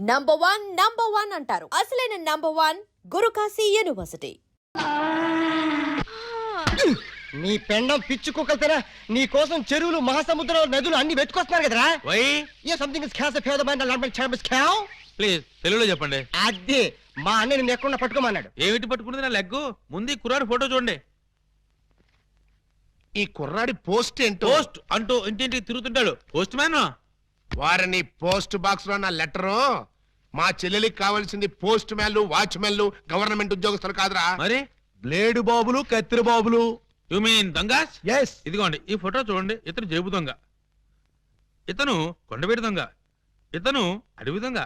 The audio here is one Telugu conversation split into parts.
నంబర్ వన్ అంటారు. అసలైన నంబర్ వన్ గురుకాశీ యూనివర్సిటీ. నీ పెండం పిచ్చి కుక్కలతేనా నీ కోసం చెరువులు మహాసముద్రాలు నదులు అన్ని వెతుకొస్తున్నారు కదరా. సంథింగ్ ప్లీజ్ తెలుగులో చెప్పండి. అదే మా అన్న నిన్ను ఎక్కడ పట్టుకోమన్నాడు. ఏమిటి పట్టుకున్నది నా లెగ్గు? ముందు కుర్రాడి ఫోటో చూడండి. ఈ కుర్రాడి పోస్ట్ ఏంటో. పోస్ట్ అంటూ ఇంటింటికి తిరుగుతుంటాడు. Postman. వారిని పోస్ట్ బాక్స్ లో నా లెటరు. మా చెల్లెలికి కావాల్సింది పోస్ట్ మ్యాన్లు, వాచ్మెన్లు, గవర్నమెంట్ ఉద్యోగస్తులు కాదురా. మరి బ్లేడు బాబులు, కత్తిరి బాబులు. యు మీన్ దొంగస్? ఎస్. ఇదిగోండి ఈ ఫోటో చూడండి. ఇతను జేబు దొంగ, ఇతను కొండవీడి దొంగ, ఇతను అడవి దొంగ,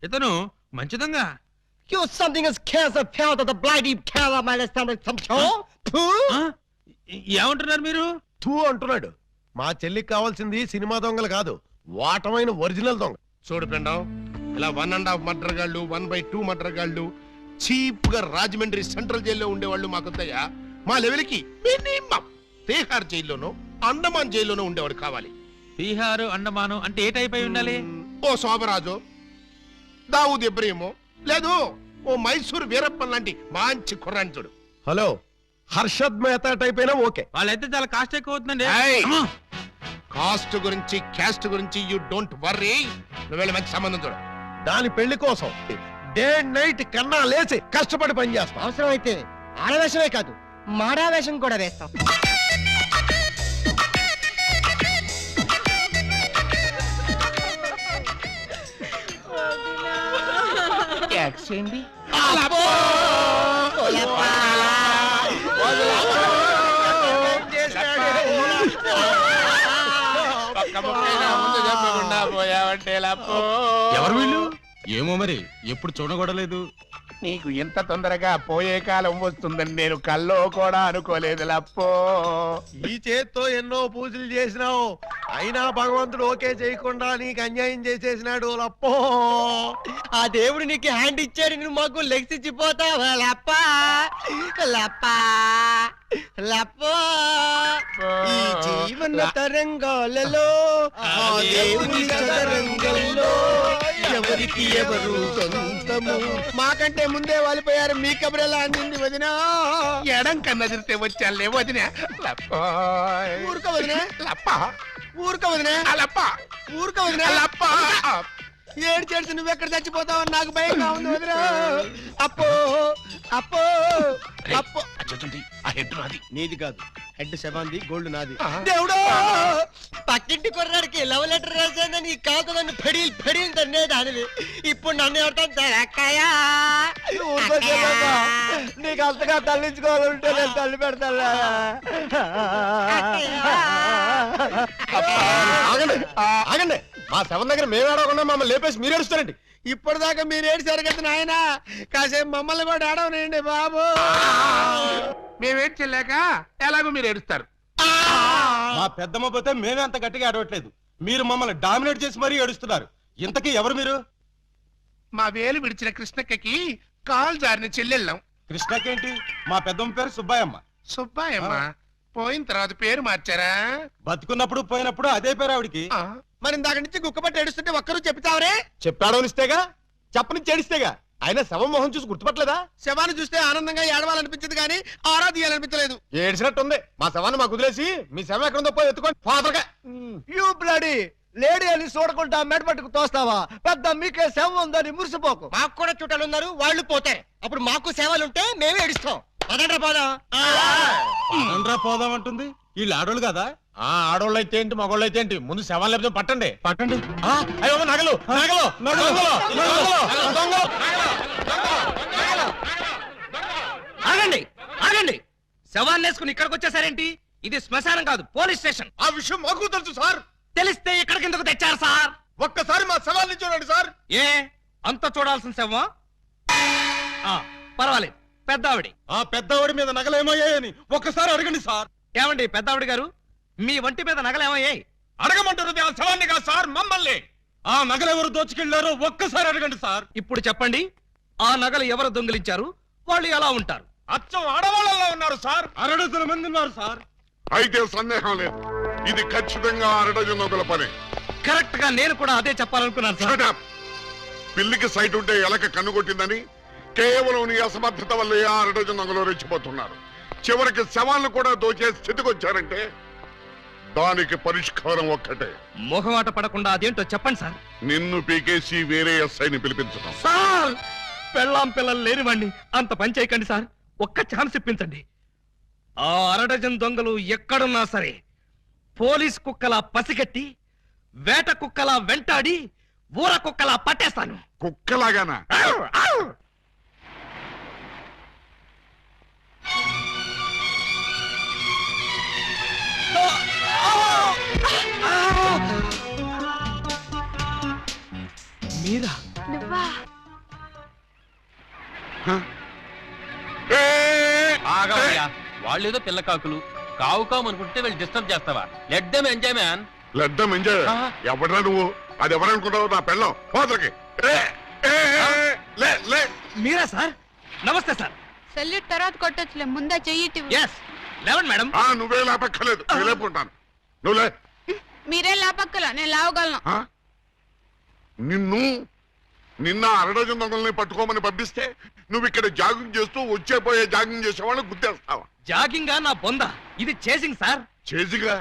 ఇతను మంచి దొంగ. ఏమంటున్నారు మీరు? తూ అంటున్నాడు. మా చెల్లికి కావాల్సింది సినిమా దొంగలు కాదు, వాటమైన ఒరిజినల్ దొంగ. చూడు పెండం, ఇలా 1.5 మర్డర్ గాళ్ళు, 1/2 మర్డర్ గాళ్ళు చీప్ గా రాజమండ్రి సెంట్రల్ జైల్లో ఉండేవాళ్ళు మాకొద్దయ్యా. మా లెవెల్కి మినిమం తీహార్ జైల్లోనో అండమాన్ జైల్లోనో ఉండేవాడు కావాలి. బీహారు అండమాను అంటే ఏ టైప్ అయి ఉండాలి? ఓ శోభరాజు, దావూద్ ఇబ్రహీమో, లేదు ఓ మైసూర్ వీరప్పన్ లాంటి మంచి కుర్రాన్ని చూడు. హలో, హర్షద్ మెహతా టైప్ అయినా ఓకే. వాళ్ళైతే చాలా కాస్ట్ ఎక్కువ అవుతుందండి. కాస్ట్ గురించి క్యాస్ట్ గురించి యూ డోంట్ వర్రీ. నువ్వు వెళ్ళి మంచి సంబంధం చూడు. దాని పెళ్లి కోసం డే నైట్ కన్నా లేచి కష్టపడి పని చేస్తాం. అవసరం అయితే ఆడవేషమే కాదు మాడావేషం కూడా వేస్తాం. ఎవరు వీళ్ళు? ఏమో మరి, ఎప్పుడు చూడకూడలేదు. నీకు ఎంత తొందరగా పోయే కాలం వస్తుందని నేను కల్లో కూడా అనుకోలేదు లప్పో. ఈ చేత్తో ఎన్నో పూజలు చేసినావు, అయినా భగవంతుడు ఓకే చేయకుండా నీకు అన్యాయం చేసేసినాడు లప్పో. ఆ దేవుడు నీకు హ్యాండ్ ఇచ్చాడు, నువ్వు మాకు లెగ్స్ ఇచ్చిపోతావా లప్పా లప్పా లప్పో. ఈ జీవన తరంగాలలో ఆ దేవుని చదరంగంలో ఎవరికి ఎవరు సొంతము. మాకంటే ముందే వాలిపోయారు, మీ కబురెలా అందింది వదినా. ఎడం కన్నదిరితే వచ్చాలే వదిన. ఊరుక వదినా, లప్ప ఊరుక వదినా, లప్ప ఊరుక వదినా. లప్ప. ఏడు చేసి నువ్వెక్కడ చచ్చిపోతావని నాకు భయంగా ఉంది వదినా. అప్పో అప్పో అప్పో. ఆ హెడ్ నాది. నీది కాదు, హెడ్ శవాంది, గోల్డ్ నాది. ఆ. దేవుడు, పక్కింటి కుర్రాడికి లవ్ లెటర్ రాశానని కాకుదని ఫెడీలు ఫెడీలు తన్నేదానివి. ఇప్పుడు నన్ను ఎవరితో అక్కయ్యా. నీకు అంతగా తల్లించుకోవాలంటే నేను తల్లి పెడతా. ఆగండి ఆగండి, మా శవం దగ్గర మేము ఏడవకుండా మమ్మల్ని లేపేసి మీరు ఏడుస్తారండి. ఇప్పటిదాకా మీరు ఏడిసారు కదా నాయన, కాసేపు మమ్మల్ని కూడా ఏడవనండి బాబు. మేమేం చెల్లాక ఎలాగో మీరు ఏడుస్తారు. మా పెద్దమ్మ పోతే మేమే అంత గట్టిగా ఏడవట్లేదు, మీరు మమ్మల్ని డామినేట్ చేసి మరీ ఏడుస్తున్నారు. ఇంతకీ ఎవరు మీరు? మా వేలు విడిచిన కృష్ణక్కకి కాల్ జారిన చెల్లెళ్ళం. కృష్ణకేంటి? మా పెద్దమ్మ పేరు సుబ్బాయమ్మ. సుబ్బాయమ్మ పోయిన తర్వాత పేరు మార్చారా? బతుకున్నప్పుడు పోయినప్పుడు అదే పేరు ఆవిడికి. ఆ, మరి ఇందాక నుంచి గుక్కపట్టి ఏడుస్తుంటే ఒక్కరు చెప్తావరే? చెప్పాడోనిస్తేగా, చెప్పని చేడిస్తేగా. ఆయన శవం మొహం చూసి గుర్తుపట్టలేదా? శవాన్ని చూస్తే ఆనందంగా ఏడవాలనిపించింది కానీ ఆరా తీయాలనిపించలేదు. ఏడిసినట్టుంది. మా శవాన్ని మాకు వదిలేసి మీ శవం ఎక్కడుందో పోయి ఎత్తుకోండి ఫాదర్గా. యూ బ్లడీ లేడీ అని చూడకుండా మెడపట్టుకు తోస్తావా? పెద్ద మీకే సేవ ఉందని మురిసిపోకు. మాకు కూడా చుట్టాలు ఉన్నారు, వాళ్ళు పోతే అప్పుడు మాకు సేవలుంటే మేమే ఏడుస్తాం. అదండ్రా పోదాం. ఆనంద్రా పోదాం అంటుంది. వీళ్ళు ఆడోళ్ళు కదా? ఆడోళ్ళు అయితే ఏంటి, మగోళ్ళు అయితే ఏంటి, ముందు శవాలు లేకపోతే పట్టండి పట్టండి. అయ్యో నగలు నగలు నగలు. ఆగండి ఆగండి, శవాన్ని వేసుకుని ఇక్కడికి వచ్చేసారేంటి? ఇది శ్మశానం కాదు, పోలీస్ స్టేషన్. ఆ విషయం మాకు తెలుసు సార్. తెలిస్తే ఇక్కడికి ఎందుకు తెచ్చారు సార్? ఒక్కసారి మా శవాల్ని చూడండి సార్. ఏ అంత చూడాల్సిన శవం? పర్వాలేదు, పెద్దావిడి. ఆ పెద్దవాడి మీద నగలేమయ్యాయని ఒక్కసారి అడగండి సార్. ఏమండి పెద్దావిడి గారు, మీ వంటి మీద నగలేమయ్యాయి? అడగమంటున్నది ఆ శవాన్ని కాదు సార్, మమ్మల్ని. ఆ నగలెవరు దోచుకెళ్లారో ఒక్కసారి అడగండి సార్. ఇప్పుడు చెప్పండి, ఆ నగలు ఎవరు దొంగిలించారు, వాళ్ళు ఎలా ఉంటారు? అచ్చం ఆడవాళ్ళలో ఉన్నారు సార్. 6 మంది ఉన్నారు సార్. అయితే సందేహం లేదు, ఇది ఖచ్చితంగా 6 డజన్ పని. కరెక్ట్ గా నేను కూడా అదే చెప్పాలనుకున్నాను సార్. పిల్లికి సైట్ ఉంటే ఎలక కన్నుకొట్టిందని కేవలం నీ అసమర్థత వల్లే ఆ అరడజన్ దొంగలు రెచ్చిపోతున్నారు. చివరికి శవాలను కూడా దోచే స్థితికి వచ్చారంటే దానికి పరిష్కారం ఒక్కటే. మొహమాట పడకుండా అదేంటో చెప్పండి సార్. నిన్ను పీకేసి వేరే ఎస్ఐని పిలిపించడం. సార్ పెళ్ళాం పిల్లలు లేనివ్వండి, అంత పని చేయకండి సార్. ఒక్క ఛాన్స్ ఇప్పించండి. ఆ అరడజన్ దొంగలు ఎక్కడున్నా సరే పోలీస్ కుక్కలా పసిగట్టి వేట కుక్కలా వెంటాడి ఊర కుక్కలా పట్టేస్తాను. కుక్కలాగానా? మీరా? ఏ! ఆగవయ్యా, వాళ్ళేదో పిల్ల కాకులు కావు కావు అనుకుంటే వీళ్ళు డిస్టర్బ్ చేస్తావా? Let them enjoy man. లెద్దం enjoy. ఎవడరా నువ్వు? అది ఎవరనుకుంటావు? నా పెళ్ళం పోతలకి. మీరా సార్? నమస్తే సార్. సెల్యూట్ తర్వాత కొట్టొచ్చులే, ముందే చెయ్యి. ఎస్ లేవండి మేడం. నువ్వే లేపక్కర్లేదు, నేను లేపుకుంటాను. నువ్వు లే. మీరేం లాపక్కల, నేను లావగలను. ఆ? నిన్న అరడజన్ దొంగల్ని పట్టుకోమని పంపిస్తే నువ్వు ఇక్కడ జాగింగ్ చేస్తూ వచ్చేపోయే జాగింగ్ చేసేవాళ్ళని గుర్తేస్తావా? జాగింగ్ నా బొంద, ఇది చేసింగ్ సార్. చేసిగా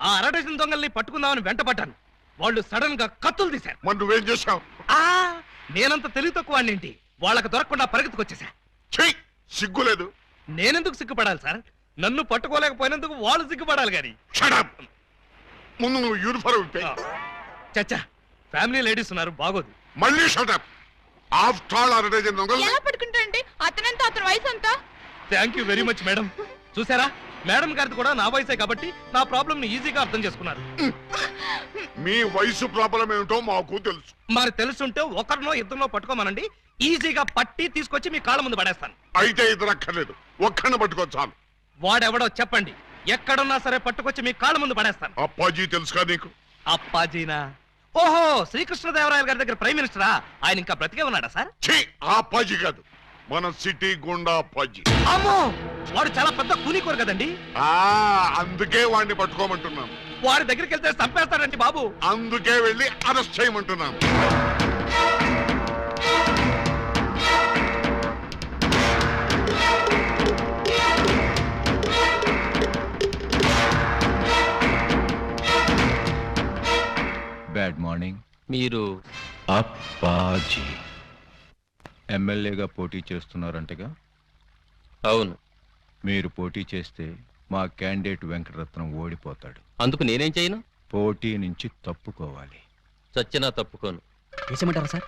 ఆ అరడజన్ దొంగల్ని పట్టుకుందామని వెంటపడ్డాను. వాళ్ళు సడన్ గా కత్తులు తీశారు. మరి నువ్వేం చేశావు? నేనంత తెలివి తక్కువ వాడినేంటి, వాళ్ళకి దొరకకుండా పరిగెత్తుకొచ్చేసా. చెయ్యి, సిగ్గులేదు. నేనెందుకు సిగ్గుపడాలి సార్? నన్ను పట్టుకోలేకపోయినందుకు వాళ్ళు సిగ్గుపడాలి గాని. Shut up. ముందు నువ్వు యూనిఫారం ఇప్పే. చచ్చా, ఫ్యామిలీ లేడీస్ ఉన్నారు, బాగోదు. మళ్ళీ షటప్. ఆఫ్టర్ ఆల్ అరడజన్ దొంగలు. ఎలా పట్టుకుంటారండి? అతనంతా అతని వయసు అంతా. Thank you very much madam. చూసారా, మేడం గారిది కూడా నా వయసే కాబట్టి నా ప్రాబ్లం ని ఈజీగా అర్థం చేసుకున్నారు. మీ వయసు ప్రాబ్లం ఏమిటో మాకు తెలుసు. మరి తెలుసుంటే ఒకరినో ఇద్దరినో పట్టుకోమనండి, ఈజీగా పట్టి తీసుకొచ్చి మీ కాళ్ళ ముందు పడేస్తాను. అయితే ఇద్దరు అక్కర్లేదు, ఒక్కడిని పట్టుకో చాలు. వాడెవడో చెప్పండి, ఎక్కడున్నా సరే పట్టుకొచ్చి మీ కాళ్ళ ముందు పడేస్తాను. అప్పాజీ తెలుసుగా నీకు? అప్పాజీనా? ఓహో, శ్రీకృష్ణదేవరాయల గారి దగ్గర ప్రైమ్ మినిస్టరా? ఆయన ఇంకా బ్రతికే ఉన్నాడా సార్? ఛీ, ఆ అప్పాజీ కాదు, మన సిటీ గుండా అప్పాజీ. అమ్మో, వాడు చాలా పెద్ద కూలికోరు కదండి. అందుకే వాడిని పట్టుకోమంటున్నాను. వాడి దగ్గరికి వెళ్తే చంపేస్తాడండి బాబు. అందుకే వెళ్ళి అరెస్ట్ చేయమంటున్నాను. Bad morning. మీరు అప్పాజీ ఎమ్మెల్యేగా పోటీ చేస్తున్నారంటగా? అవును. మీరు పోటీ చేస్తే మా క్యాండిడేట్ వెంకటరత్నం ఓడిపోతాడు. అందుకు నేనేం చేయను? పోటీ నుంచి తప్పుకోవాలి. చచ్చినా తప్పుకోను. వేసేమంటారా సార్?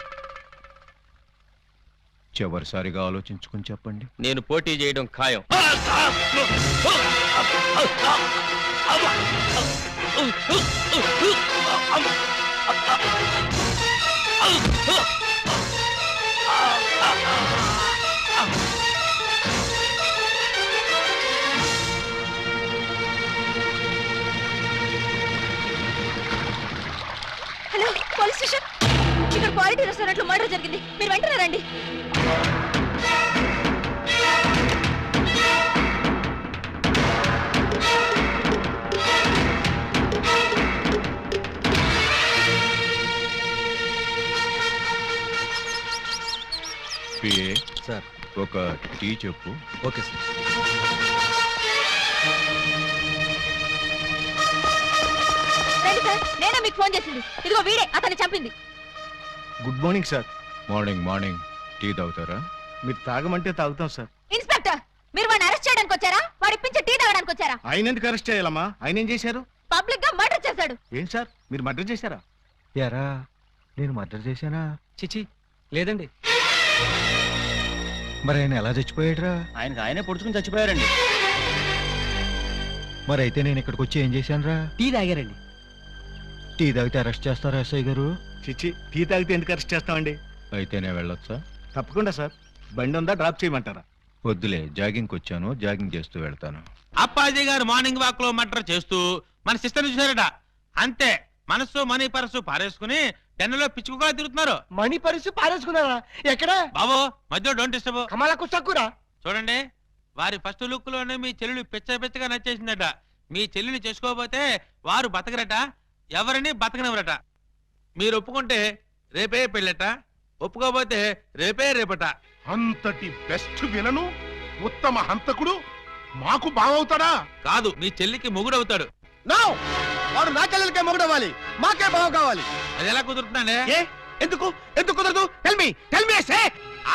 చివరిసారిగా ఆలోచించుకుని చెప్పండి. నేను పోటీ చేయడం ఖాయం. Hello, police station. ఇక్కడ క్వాలిటీ రెస్టారెంట్ లో మర్డర్ జరిగింది, మీరు వెంటనే రండి. PA sir. ఒక టీ చెప్పు. Okay sir. రండి సార్, నేనే మీకు ఫోన్ చేసింది. ఇదిగో వీడే అతన్ని చంపింది. Good morning sir. Morning morning. Tea తాగుతారా? మీరు తాగమంటే తాగుతాం సార్. ఇన్స్పెక్టర్, మీరు వాడిని అరెస్ట్ చేయడానికి వచ్చారా, వాడి ఇప్పించి టీ తాగడానికి వచ్చారా? ఆయన ఎందుకు అరెస్ట్ చేయాలమ్మా? ఆయన ఏం చేశారు? పబ్లిక్ గా మర్డర్ చేశాడు. ఏం సార్, మీరు మర్డర్ చేశారా? ఎరా, నేను మర్డర్ చేశానా? చిచి లేదండి. మరి ఆయన ఎలా చచ్చిపోయాడురా? ఆయనకు ఆయనే పొడుచుకుని చచ్చిపోయారండి. మరి అయితే నేను ఇక్కడికి వచ్చి ఏం చేశానురా? టీ తాగారండి. టీ తాగితే అరెస్ట్ చేస్తారా ఎస్ఐ గారు? చిచ్చి, టీ తాగితే ఎందుకు అరెస్ట్ చేస్తామండి? అయితే నేను వెళ్ళొచ్చా? తప్పకుండా సార్. బండి ఉందా, డ్రాప్ చేయమంటారా? వద్దులే, జాగింగ్కి వచ్చాను, జాగింగ్ చేస్తూ వెళ్తాను. అప్పాజీ గారు మార్నింగ్ వాక్ లో మర్డర్ చేస్తూ మన సిస్టర్ చూసారట. అంతే, మనసు మనీ పర్సు పారేసుకుని టెన్నులో పిచ్చుకుగా తిరుగుతున్నారు. మణి పరిస్థితి పారేసుకున్నారా? ఎక్కడ? బాబు మధ్యలో డోంట్ డిస్టర్బ్. కమలకు చక్కురా. చూడండి, వారి ఫస్ట్ లుక్ లోనే మీ చెల్లెలు పిచ్చగా నచ్చేసిందట. మీ చెల్లిని చేసుకోకపోతే వారు బతకరట, ఎవరిని బతకనివ్వరట. మీరు ఒప్పుకుంటే రేపే పెళ్ళట, ఒప్పుకోకపోతే రేపట అంతటి బెస్ట్ విలను ఉత్తమ హంతకుడు మాకు బావవుతాడా? కాదు మీ చెల్లికి మొగుడవుతాడు. నో, వాడు నా చెల్లెలకే మొగుడవ్వాలి, మాకే బావ కావాలి. అది ఎలా కుదురుతున్నానే? ఎందుకు కుదరదు? టెల్ మీ సే.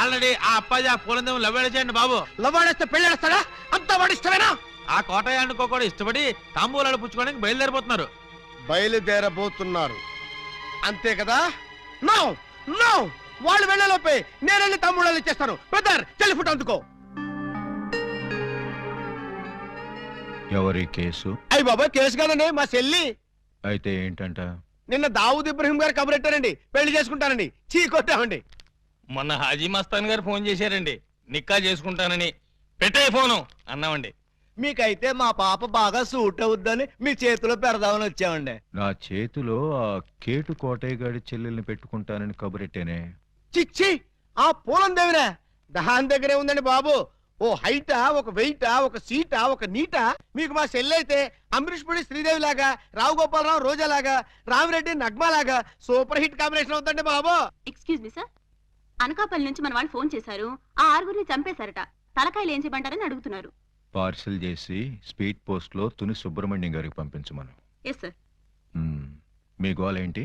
ఆల్రెడీ ఆ అప్పాజీ ఆ పూలందేమో లవ్వేడ చేయండి బాబు. లవ్వాడేస్తే పెళ్ళేస్తాడా? అంతా వాడి ఇష్టమేనా? ఆ కోటయ్య అనుకో కూడా ఇష్టపడి తాంబూలాలు పుచ్చుకోవడానికి బయలుదేరిపోతున్నారు. బయలుదేరబోతున్నారు అంతే కదా? నో నో, వాళ్ళు వెళ్ళలోపే నేను వెళ్ళి తమ్ముళ్ళు ఇచ్చేస్తాను. బ్రదర్, చెల్లి ఫుట్ అందుకో. ఎవరి కేసు? అయ్యి బాబా, కేసు కాదండి, మా చెల్లి. అయితే ఏంటంట? నిన్న దావుద్ ఇబ్రహీం గారు కబురెట్టారండి, పెళ్లి చేసుకుంటానండి. చీ కొట్టామండి. మొన్న హాజీ మస్తాన్ గారు ఫోన్ చేశారండి, నిక్కా చేసుకుంటానని. పెట్టే ఫోను అన్నామండి. మీకైతే మా పాప బాగా సూట్ అవుద్దని మీ చేతిలో పెడదామని వచ్చామండి. నా చేతిలో ఆ కేటు కోటయ్య గారి చెల్లెల్ని పెట్టుకుంటానని కబురెట్టేనే. చిచ్చి, ఆ పూలం దేవిరా దహాన్ దగ్గరే ఉందండి బాబు. ఓ హైటా, ఒక వెయిటా, ఒక సీటా, ఒక నీటా. మీకు మా చెల్లైతే అమరీష్ పుడి శ్రీదేవి లాగా, రావు గోపాలరావు రోజా లాగా, రామిరెడ్డి నగ్మా లాగా సూపర్ హిట్ కాంబినేషన్ అవుతుందండి బాబు. ఎక్స్క్యూజ్ మీ సార్, అనకాపల్లి నుంచి మన వాళ్ళు ఫోన్ చేశారు. ఆ ఆరుగురిని చంపేశారట. తలకాయలు ఏం చేయమంటారని అడుగుతున్నారు. పార్సిల్ చేసి స్పీడ్ పోస్ట్ లో తుని సుబ్రహ్మణ్యం గారికి పంపించమను. Yes sir. మీ గోల్ ఏంటి?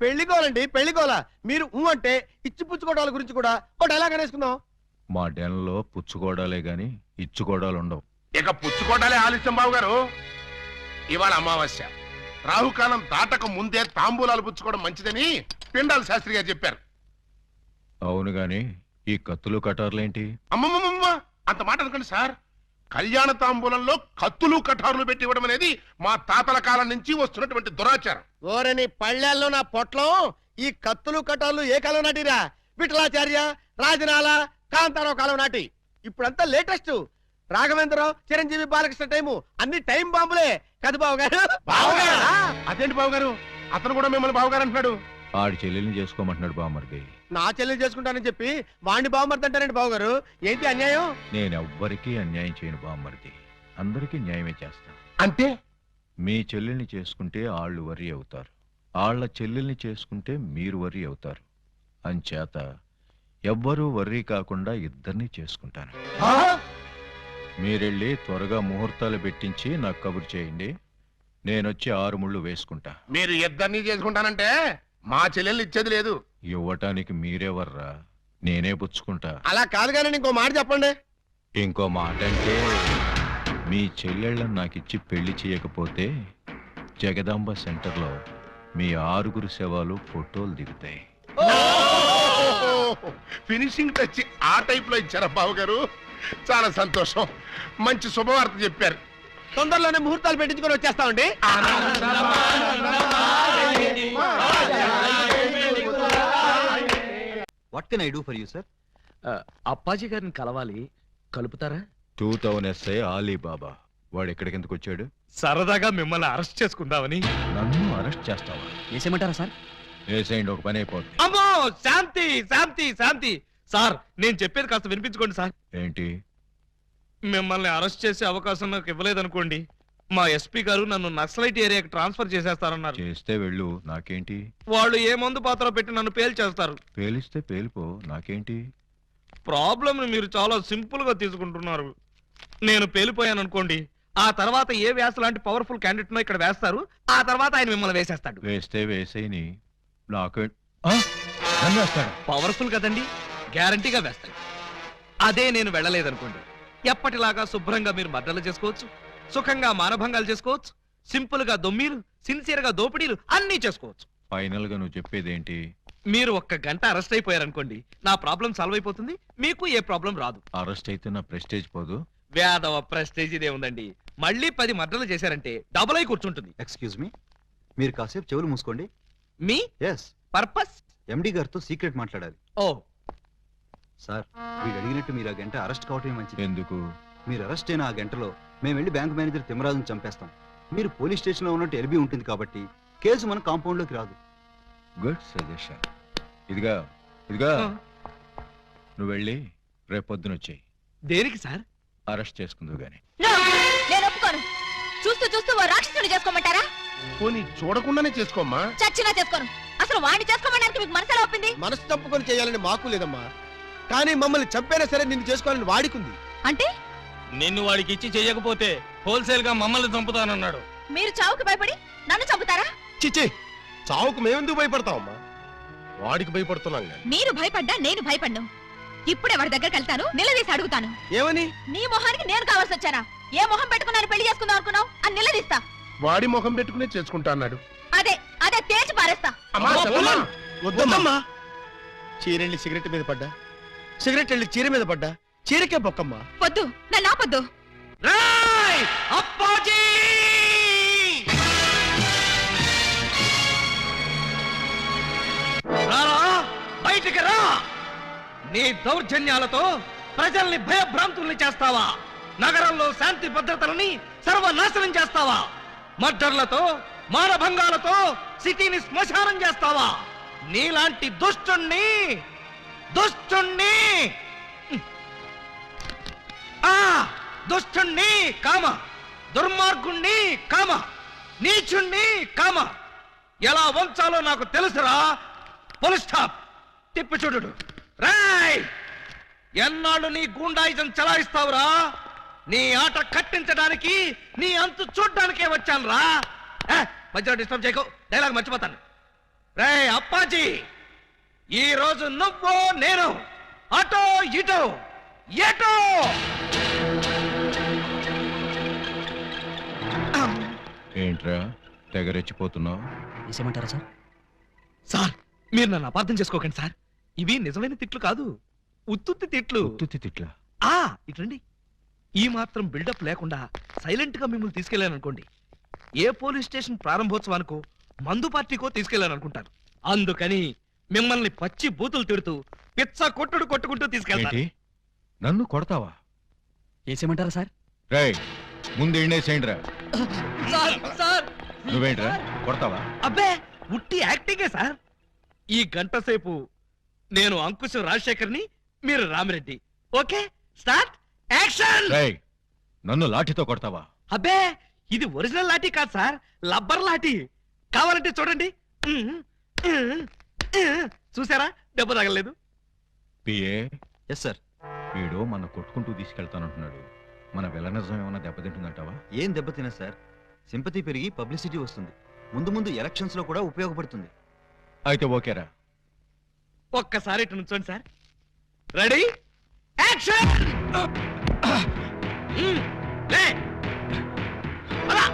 పెళ్లికోవాలండి, పెళ్లికోవాల. మీరు అంటే ఇచ్చి పుచ్చుకోవడాల గురించి కూడా ఒక డైలాగ్ అనేసుకుందాం. మా డెన్లో పుచ్చుకోవడాలే గాని ఇచ్చుకోవడాలు ఉండవు. ఇక పుచ్చుకోటాలే ఆలస్యం బాబు గారు. ఇవాళ అమావాస్య, రాహుకాలం దాటక ముందే తాంబూలాలు పుచ్చుకోవడం మంచిదని పిండాల శాస్త్రి గారు చెప్పారు. అవును గాని ఈ కత్తులు కటార్లేంటి? అమ్మమ్మమ్మ, అంత మాట అనుకోండి సార్. కళ్యాణ తాంబూలంలో కత్తులు కఠారులు పెట్టి ఇవ్వడం అనేది మా తాతల కాలం నుంచి వస్తున్నటువంటి దురాచారం. ఓరని పళ్ళెల్లో నా పొట్లం. ఈ కత్తులు కటార్లు ఏ కాలం నాటిరా? విఠలాచార్య, రాజనాల, కాంతారావు కాలం నాటి. ఇప్పుడంతా లేటెస్ట్. రాఘవేంద్రరావు, చిరంజీవి, బాలకృష్ణ టైము అన్ని టైం బాంబులే కదా బాబు గారు? అదేంటి బాబు గారు, అతను కూడా మిమ్మల్ని బావగారు అంటున్నాడు. ఆడి చెల్లెల్ని చేసుకోమంటున్నాడు బామ్మర్ది. నా చెల్లెలు చేసుకుంటానని చెప్పి వాణ్ణి బావమర్దంటారండి బాబు గారు. ఏంటి అన్యాయం? నేనెవ్వరికీ అన్యాయం చేయను బామ్మర్ది, అందరికీ న్యాయమే చేస్తా. అంటే మీ చెల్లెల్ని చేసుకుంటే ఆళ్ళు వరి అవుతారు, ఆళ్ల చెల్లెల్ని చేసుకుంటే మీరు వరి అవుతారు. అంచేత ఎవ్వరూ వర్రీ కాకుండా ఇద్దరిని చేసుకుంటాను. మీరెళ్ళి త్వరగా ముహూర్తాలు పెట్టించి నాకు కబురు చేయండి. నేనొచ్చి 6 ముళ్ళు వేసుకుంటా. మీరు ఇద్దరిని చేసుకుంటానంటే మా చెల్లెల్ని ఇచ్చేది లేదు. ఇవ్వటానికి మీరెవర్రా, నేనే పుచ్చుకుంటా. అలా కాదు కానీ ఇంకో మాట చెప్పండి. ఇంకో మాట అంటే మీ చెల్లెళ్ళని నాకిచ్చి పెళ్లి చేయకపోతే జగదాంబ సెంటర్లో మీ 6 శవాలు ఫోటోలు దిగుతాయి. ఫినిషింగ్ టచ్ ఆ టైప్ లో ఇచ్చారా బాబు గారు? చాలా సంతోషం, మంచి శుభవార్త చెప్పారు. తొందరలోనే ముహూర్తాలు పెట్టించుకొని వచ్చేస్తామండి. What can I do for you sir? Appaji గారిని కలవాలి, కలుపుతారా? 2000 SI ఆలీబాబా వాడు ఎక్కడికెందుకు వచ్చాడు? సరదాగా మిమ్మల్ని అరెస్ట్ చేసుకుందామని. నన్ను అరెస్ట్ చేస్తావా? వేసేయమంటారా సార్? వేసేయండి, ఒక పని అయిపోద్ది. అమ్మో, శాంతి శాంతి శాంతి. సార్, నేను చెప్పేది కాస్త వినిపించుకోండి సార్. ఏంటి? మిమ్మల్ని అరెస్ట్ చేసే అవకాశం నాకు ఇవ్వలేదనుకోండి, మా ఎస్పీ గారు నన్ను నక్సలైట్ ఏరియాకి ట్రాన్స్ఫర్ చేసేస్తారన్నారు. చేస్తే వెళ్ళు, నాకేంటి? వాళ్ళు ఏ మందు పాత్ర పెట్టి నన్ను పేల్చేస్తారు. పేలిస్తే పేలిపో, నాకేంటి? ప్రాబ్లం మీరు చాలా సింపుల్ గా తీసుకుంటున్నారు. నేను పేలిపోయాను అనుకోండి, ఆ తర్వాత ఏ వ్యాస లాంటి పవర్ఫుల్ క్యాండిడేట్ నో ఇక్కడ వేస్తారు. ఆ తర్వాత ఆయన మిమ్మల్ని వేసేస్తాడు. వేస్తే వేసేయని, నాకే నన్ను వేస్తాడు. పవర్ఫుల్ కదండి, గ్యారంటీగా వేస్తాడు. అదే నేను వెళ్ళలేదనుకోండి, ఎప్పటిలాగా శుభ్రంగా మీరు మర్డర్లు చేసుకోవచ్చు, సుఖంగా మానభంగాలు చేసుకోవచ్చు, సింపుల్ గా దొమ్మీలు, సిన్సియర్ గా దోపిడీలు అన్నీ చేసుకోవచ్చు. ఫైనల్ గా నువ్వు చెప్పేదేంటి? మీరు 1 గంట అరెస్ట్ అయిపోయారనుకోండి, నా ప్రాబ్లం సాల్వ్ అయిపోతుంది, మీకు ఏ ప్రాబ్లం రాదు. అరెస్ట్ అయితే నా ప్రెస్టేజ్ పోదు? వేదవ ప్రెస్టేజ్ ఇదే ఉందండి. మళ్ళీ 10 మర్డర్లు చేశారంటే డబుల్ అయి కూర్చుంటుంది. ఎక్స్క్యూజ్ మీ, మీరు కాసేపు చెవులు మూసుకోండి. Me yes, purpose? ఎండి గారితో సీక్రెట్ మాట్లాడాలి. ఓ సార్, వీడు అడిగినట్టు మీరు ఆ గంట అరెస్ట్ కావటమే మంచిది. ఎందుకు? మీరు అరెస్ట్ అయిన ఆ గంటలో మేము వెళ్ళి బ్యాంక్ మేనేజర్ తిమ్మరాజును చంపేస్తాం. మీరు పోలీస్ స్టేషన్ లో ఉన్నట్టు ఎల్బీ ఉంటుంది కాబట్టి కేసు మన కాంపౌండ్ లోకి రాదు. Good suggestion. ఇదిగా నువ్వు వెళ్ళి రేపొద్దున వచ్చేయి. దేనికి సార్? అరెస్ట్ చేసుకుందువు గాని. నేను ఒప్పుకోను. చూస్తూ చూస్తూ ఓ రాక్షసుని చేసుకోమంటారా? పోనీ చూడకుండానే చేసుకోమ్మా. చచ్చినా చేసుకోను. అసలు వాడిని చేసుకోమడానికి మీకు మనసులో ఒప్పింది? మనసు చంపుకొని చేయాలని మాకు లేదమ్మా, కానీ మమ్మల్ని చంపైనా సరే నిన్ను చేసుకోవాలని వాడికుంది. అంటే నిన్ను వాడికి ఇచ్చి చెయ్యకపోతే హోల్సేల్ గా మమ్మల్ని చంపుతానన్నాడు. మీరు చావుకి భయపడి నన్ను చంపుతారా? చిచ్చి, చావుకు మేమెందుకు భయపడతామమ్మా? వాడికి భయపడుతున్నాం కానీ. మీరు భయపడ్డా నేను భయపడ్ను. ఇప్పుడే వాడి దగ్గరికి వెళ్తాను, నిలదీసి అడుగుతాను. ఏమని? నీ మొహానికి నేను కావాల్సి వచ్చానా? ఏ మొహం పెట్టుకున్నాను పెళ్లి చేసుకుందాం అనుకున్నావు అని నిలదీస్తా. వాడి ముఖం పెట్టుకునే చేసుకుంటా అన్నాడు. అదే అదే తేల్చి పారేస్తా. అమ్మా, చెల్లమ్మా. వద్దమ్మా. చీరెళ్ళి సిగరెట్ మీద పడ్డా, సిగరెట్ వెళ్ళి చీర మీద పడ్డా, చీరకే పొక్కమ్మా. వద్దు, నన్ను ఆపొద్దు. రేయ్! అప్పాజీ! రారా, బయటికి రా! నీ దౌర్జన్యాలతో ప్రజల్ని భయభ్రాంతుల్ని చేస్తావా? నగరంలో శాంతి భద్రతలని సర్వనాశనం చేస్తావా? మర్డర్లతో మానభంగాలతో సిటీని శ్మశానం చేస్తావా? నీలాంటి దుష్టుణ్ణి దుష్టుణ్ణి కామ, దుర్మార్గుణ్ణి కామ, నీచుణ్ణి కామ ఎలా వంచాలో నాకు తెలుసురా. Full stop. తిప్పి చూడు. రాయ్! ఎన్నాళ్ళు నీ గూండాయిజం చలాయిస్తావురా? నీ ఆట కట్టించడానికి, నీ అంతు చూడ్డానికే వచ్చాను రా. మధ్యలో డిస్టర్బ్ చేయకు, డైలాగ్ మర్చిపోతాను. రేయ్ అప్పాజీ, ఈ రోజు నువ్వు నేను అటో ఇటో ఎటో. ఏంట్రా తెగరెచ్చిపోతున్నావు? వేసేమంటారా సార్? సార్, మీరు నన్ను అపార్థం చేసుకోకండి సార్. ఇవి నిజమైన తిట్లు కాదు, ఉత్తుత్తి తిట్లు. తిట్లా? ఇట్లండి. ఈ మాత్రం బిల్డప్ లేకుండా సైలెంట్ గా మిమ్మల్ని తీసుకెళ్లాననుకోండి, ఏ పోలీస్ స్టేషన్ ప్రారంభోత్సవానికో మందు పార్టీకో తీసుకెళ్లాననుకుంటారు. అందుకని మిమ్మల్ని పచ్చి బూతులు తిడుతూ పిచ్చ కొట్టుడు కొట్టుకుంటూ తీసుకెళ్తాను. నన్ను కొడతావా? వేసేమంటారా సార్? రేయ్, ముందు ఎండేసేయండిరా. సార్ నువ్వేంట్రా కొడతావా? అబ్బే, ఉట్టి యాక్టింగే సార్. ఈ గంట సేపు నేను అంకుశం రాజశేఖర్ని, మీరు రామిరెడ్డి. Okay, start action. రేయ్, నన్ను లాఠీతో కొడతావా? అబ్బే, ఇది ఒరిజినల్ లాఠీ కాదు సార్, లబ్బర్ లాఠీ. కావాలంటే చూడండి. చూసారా, దెబ్బ తగలేదు. PA, yes sir. వీడు మన కొట్టుకుంటూ తీసుకెళ్తానంటున్నాడు. మన విలనిజం ఏమైనా దెబ్బతింటుందంటావా? ఏం దెబ్బతినా సార్, సింపతి పెరిగి పబ్లిసిటీ వస్తుంది. ముందు ముందు ఎలక్షన్స్ లో కూడా ఉపయోగపడుతుంది. అయితే ఓకేరా. ఒక్కసారి ఇటు నుంచోండి సార్. Ready action. లే అలా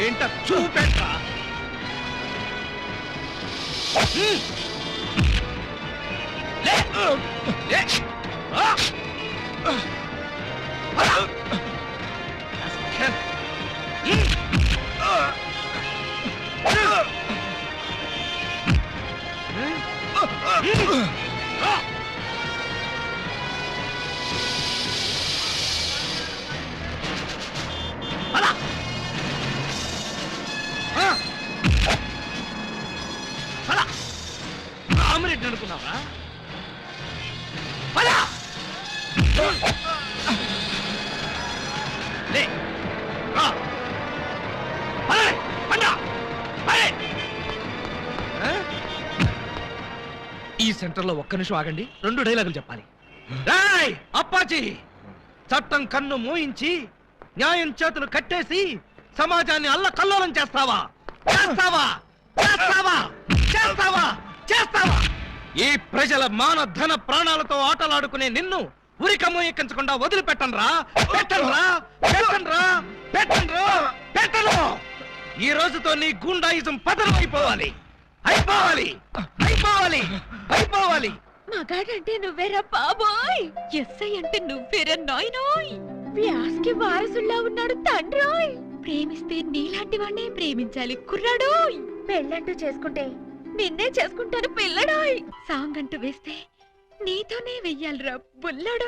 ఏంట చూపెట్ట. రామిరెడ్డి అనుకున్నావా? ఈ సెంటర్ లో ఒక్క నిమిషం ఆగండి, 2 డైలాగులు చెప్పాలి. రాయ్ అప్పాజీ, చట్టం కన్ను మూయించి న్యాయం చేతులు కట్టేసి సమాజాన్ని అల్లకల్లోలం చేస్తావా? చేస్తావా? చేస్తావా? చేస్తావా? చేస్తావా? ఈ ప్రజల మాన ధన ప్రాణాలతో ఆటలాడుకునే నిన్ను ఉరికమ్మ ఎక్కించకుండా వదిలిపెట్టనురా. పెట్టనురా, పెట్టనురా, పెట్టనురా, పెట్టను. ఈ రోజుతో నీ గూండాయిజం పతనం అయిపోవాలి. అయిపోవాలి, అయిపోవాలి, అయిపోవాలి. మగాడంటే నువ్వేరా బాబోయ్, ఎస్ఐ అంటే నువ్వేరా నాయనోయ్, వ్యాస్కి వారసుల్లా ఉన్నాడు తండ్రోయ్. ప్రేమిస్తే నీలాంటి వాడినే ప్రేమించాలి కుర్రాడోయ్. పెళ్ళంటూ చేసుకుంటే నిన్నే చేసుకుంటాను పిల్లడోయ్. సాంగ్ అంటూ వేస్తే నీతోనే వెయ్యాలిరా బుల్లడోయ్.